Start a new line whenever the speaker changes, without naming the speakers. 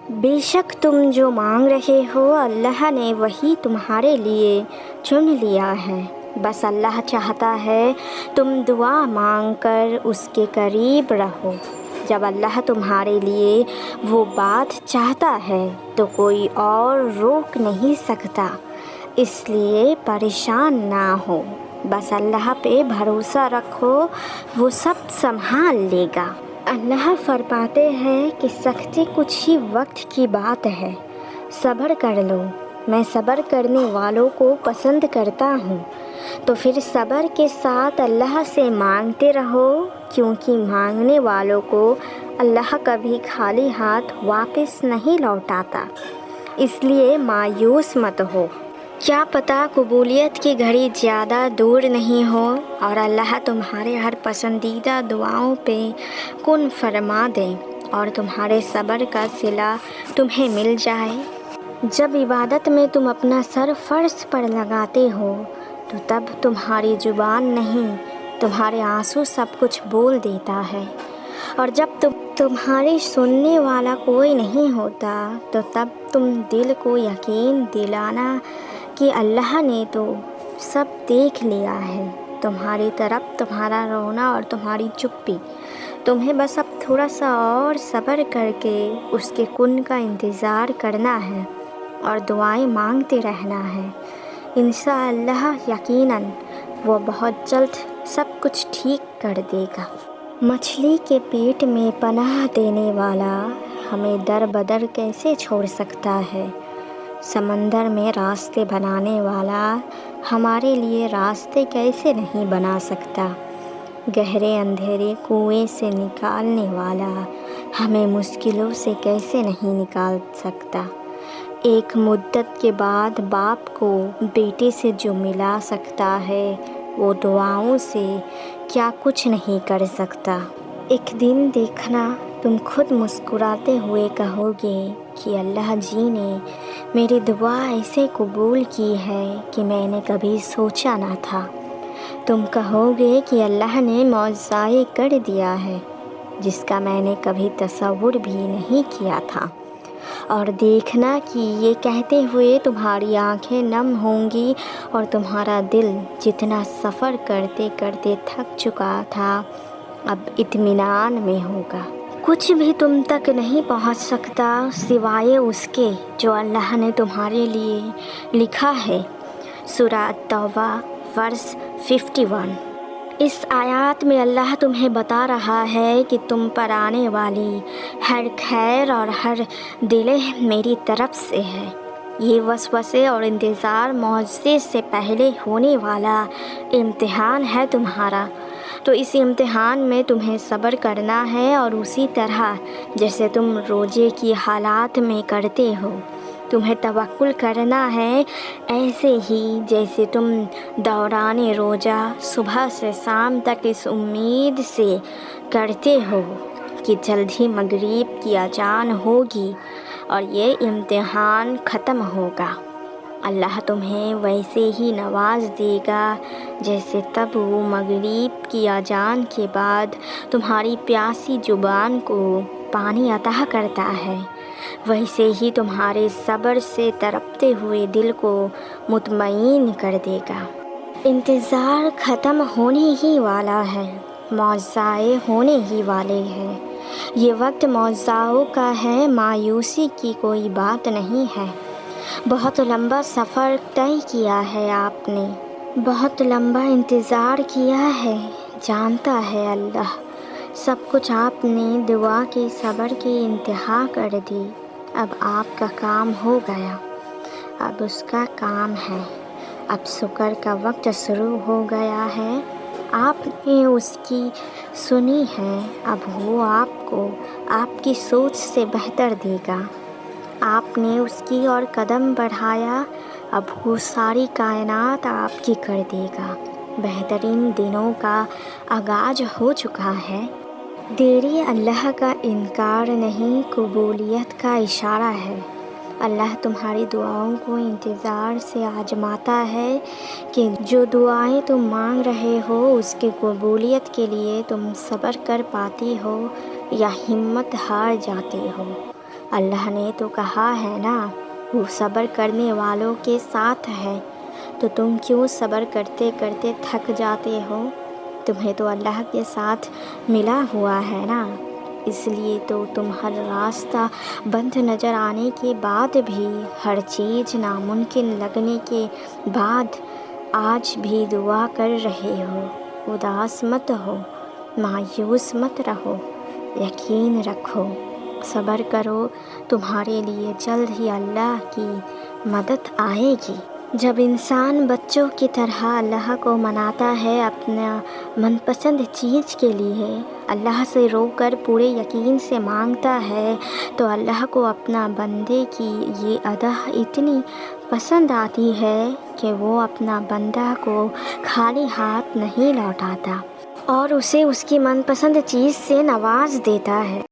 بے شک تم جو مانگ رہے ہو اللہ نے وہی تمہارے لیے چن لیا ہے، بس اللہ چاہتا ہے تم دعا مانگ کر اس کے قریب رہو۔ جب اللہ تمہارے لیے وہ بات چاہتا ہے تو کوئی اور روک نہیں سکتا، اس لیے پریشان نہ ہو، بس اللہ پہ بھروسہ رکھو، وہ سب سنبھال لے گا۔ اللہ فرماتے ہیں کہ سختی کچھ ہی وقت کی بات ہے، صبر کر لو، میں صبر کرنے والوں کو پسند کرتا ہوں۔ تو پھر صبر کے ساتھ اللہ سے مانگتے رہو، کیونکہ مانگنے والوں کو اللہ کبھی خالی ہاتھ واپس نہیں لوٹاتا، اس لیے مایوس مت ہو۔ کیا پتہ قبولیت کی گھڑی زیادہ دور نہیں ہو اور اللہ تمہارے ہر پسندیدہ دعاؤں پہ کن فرما دے اور تمہارے صبر کا صلہ تمہیں مل جائے۔ جب عبادت میں تم اپنا سر فرش پر لگاتے ہو تو تب تمہاری زبان نہیں، تمہارے آنسو سب کچھ بول دیتا ہے، اور جب تمہاری سننے والا کوئی نہیں ہوتا تو تب تم دل کو یقین دلانا کہ اللہ نے تو سب دیکھ لیا ہے، تمہاری طرف تمہارا رونا اور تمہاری چپی۔ تمہیں بس اب تھوڑا سا اور صبر کر کے اس کے کن کا انتظار کرنا ہے اور دعائیں مانگتے رہنا ہے۔ انشاءاللہ یقیناً وہ بہت جلد سب کچھ ٹھیک کر دے گا۔ مچھلی کے پیٹ میں پناہ دینے والا ہمیں در بدر کیسے چھوڑ سکتا ہے؟ سمندر میں راستے بنانے والا ہمارے لیے راستے کیسے نہیں بنا سکتا؟ گہرے اندھیرے کنویں سے نکالنے والا ہمیں مشکلوں سے کیسے نہیں نکال سکتا؟ ایک مدت کے بعد باپ کو بیٹے سے جو ملا سکتا ہے وہ دعاؤں سے کیا کچھ نہیں کر سکتا؟ ایک دن دیکھنا تم خود مسکراتے ہوئے کہو گے کہ اللہ جی نے میری دعا ایسے قبول کی ہے کہ میں نے کبھی سوچا نہ تھا۔ تم کہو گے کہ اللہ نے معجزہ کر دیا ہے جس کا میں نے کبھی تصور بھی نہیں کیا تھا، اور دیکھنا کہ یہ کہتے ہوئے تمہاری آنکھیں نم ہوں گی اور تمہارا دل جتنا سفر کرتے کرتے تھک چکا تھا اب اطمینان میں ہوگا۔ کچھ بھی تم تک نہیں پہنچ سکتا سوائے اس کے جو اللہ نے تمہارے لیے لکھا ہے۔ سورہ توبہ ورس 51۔ اس آیات میں اللہ تمہیں بتا رہا ہے کہ تم پر آنے والی ہر خیر اور ہر دلیں میری طرف سے ہے۔ یہ وسوسے اور انتظار معجزے سے پہلے ہونے والا امتحان ہے تمہارا، تو اس امتحان میں تمہیں صبر کرنا ہے اور اسی طرح جیسے تم روزے کی حالات میں کرتے ہو تمہیں توکل کرنا ہے، ایسے ہی جیسے تم دوران روزہ صبح سے شام تک اس امید سے کرتے ہو کہ جلد ہی مغرب کی اذان ہوگی اور یہ امتحان ختم ہوگا۔ اللہ تمہیں ویسے ہی نواز دے گا جیسے تب وہ مغرب کی اذان کے بعد تمہاری پیاسی زبان کو پانی عطا کرتا ہے، ویسے ہی تمہارے صبر سے تڑپتے ہوئے دل کو مطمئن کر دے گا۔ انتظار ختم ہونے ہی والا ہے، معجزے ہونے ہی والے ہیں۔ یہ وقت معجزوں کا ہے، مایوسی کی کوئی بات نہیں ہے۔ بہت لمبا سفر طے کیا ہے آپ نے، بہت لمبا انتظار کیا ہے، جانتا ہے اللہ سب کچھ۔ آپ نے دعا کی صبر کی انتہا کر دی، اب آپ کا کام ہو گیا، اب اس کا کام ہے، اب شکر کا وقت شروع ہو گیا ہے۔ آپ نے اس کی سنی ہے، اب وہ آپ کو آپ کی سوچ سے بہتر دے گا۔ آپ نے اس کی اور قدم بڑھایا، اب وہ ساری کائنات آپ کی کر دے گا۔ بہترین دنوں کا آغاز ہو چکا ہے۔ دیری اللہ کا انکار نہیں، قبولیت کا اشارہ ہے۔ اللہ تمہاری دعاؤں کو انتظار سے آزماتا ہے کہ جو دعائیں تم مانگ رہے ہو اس کی قبولیت کے لیے تم صبر کر پاتے ہو یا ہمت ہار جاتے ہو۔ اللہ نے تو کہا ہے نا وہ صبر کرنے والوں کے ساتھ ہے، تو تم کیوں صبر کرتے کرتے تھک جاتے ہو؟ تمہیں تو اللہ کے ساتھ ملا ہوا ہے نا، اس لیے تو تم ہر راستہ بند نظر آنے کے بعد بھی، ہر چیز ناممکن لگنے کے بعد آج بھی دعا کر رہے ہو۔ اداس مت ہو، مایوس مت رہو، یقین رکھو، صبر کرو، تمہارے لیے جلد ہی اللہ کی مدد آئے گی۔ جب انسان بچوں کی طرح اللہ کو مناتا ہے اپنا من پسند چیز کے لیے، اللہ سے رو کر پورے یقین سے مانگتا ہے، تو اللہ کو اپنا بندے کی یہ ادا اتنی پسند آتی ہے کہ وہ اپنا بندہ کو خالی ہاتھ نہیں لوٹاتا اور اسے اس کی من پسند چیز سے نواز دیتا ہے۔